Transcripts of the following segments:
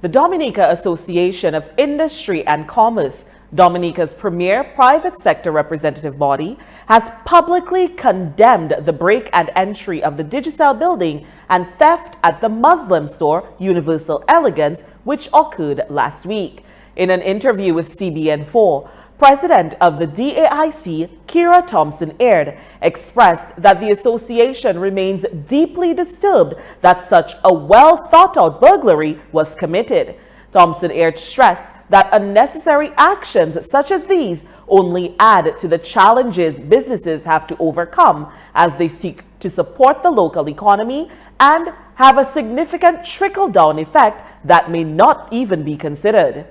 The Dominica Association of Industry and Commerce, Dominica's premier private sector representative body, has publicly condemned the break and entry of the Digicel building and theft at the Muslim store Universal Elegance, which occurred last week. In an interview with CBN4, President of the DAIC, Kira Thompson-Aird, expressed that the association remains deeply disturbed that such a well-thought-out burglary was committed. Thompson-Aird stressed that unnecessary actions such as these only add to the challenges businesses have to overcome as they seek to support the local economy and have a significant trickle-down effect that may not even be considered.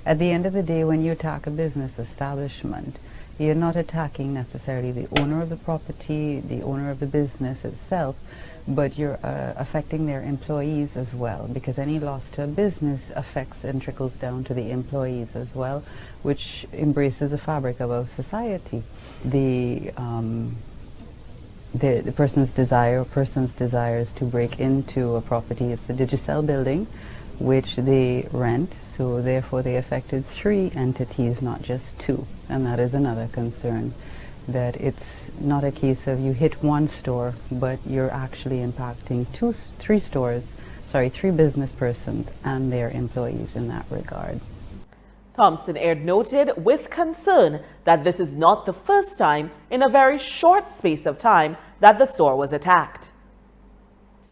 At the end of the day, when you attack a business establishment, you're not attacking necessarily the owner of the property, the owner of the business itself, but you're affecting their employees as well, because any loss to a business affects and trickles down to the employees as well, which embraces the fabric of our society. The person's desires to break into a property. It's the Digicel building, which they rent, so therefore they affected 3 entities, not just 2, and that is another concern, that it's not a case of you hit one store, but you're actually impacting 3 business persons and their employees in that regard. Thompson-Aird noted with concern that this is not the first time in a very short space of time that the store was attacked.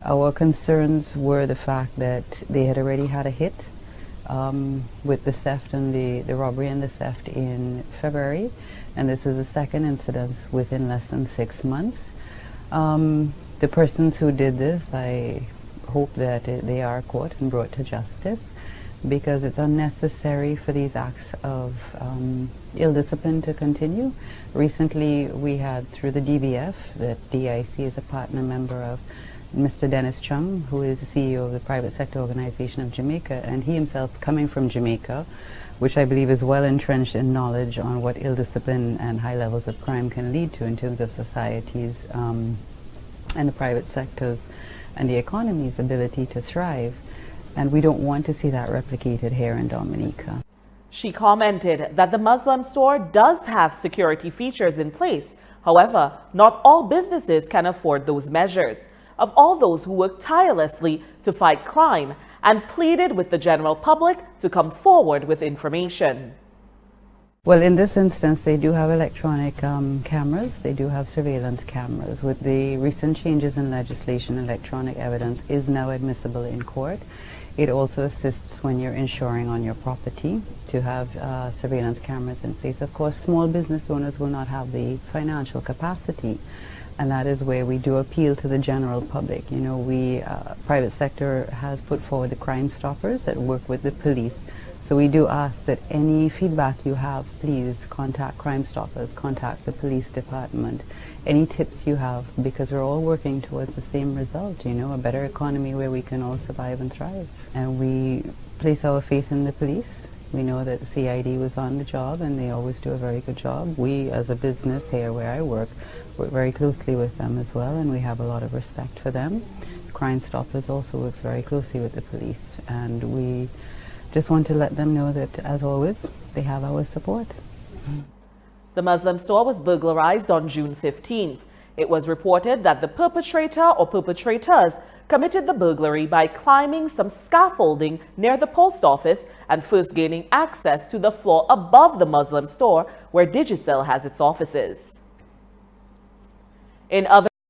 Our concerns were the fact that they had already had a hit with the theft and the robbery and the theft in February, and this is a second incident within less than 6 months. The persons who did this, I hope that they are caught and brought to justice, because it's unnecessary for these acts of ill discipline to continue. Recently we had, through the DBF, that DIC is a partner member of, Mr. Dennis Chung, who is the CEO of the private sector organization of Jamaica, and he himself coming from Jamaica, which I believe is well entrenched in knowledge on what ill discipline and high levels of crime can lead to in terms of societies and the private sectors and the economy's ability to thrive. And we don't want to see that replicated here in Dominica. She commented that the Muslim store does have security features in place. However, not all businesses can afford those measures. Of all those who work tirelessly to fight crime, and pleaded with the general public to come forward with information. Well, in this instance, they do have electronic cameras. They do have surveillance cameras. With the recent changes in legislation, electronic evidence is now admissible in court. It also assists when you're insuring on your property to have surveillance cameras in place. Of course, small business owners will not have the financial capacity, and that is where we do appeal to the general public. You know, we, private sector has put forward the Crime Stoppers that work with the police. So we do ask that any feedback you have, please contact Crime Stoppers, contact the police department, any tips you have, because we're all working towards the same result, you know, a better economy where we can all survive and thrive. And we place our faith in the police. We know that the CID was on the job and they always do a very good job. We, as a business here where I work very closely with them as well, and we have a lot of respect for them. Crime Stoppers also works very closely with the police, and we just want to let them know that, as always, they have our support. The Muslim store was burglarized on June 15th. It was reported that the perpetrator or perpetrators committed the burglary by climbing some scaffolding near the post office and first gaining access to the floor above the Muslim store where Digicel has its offices. In other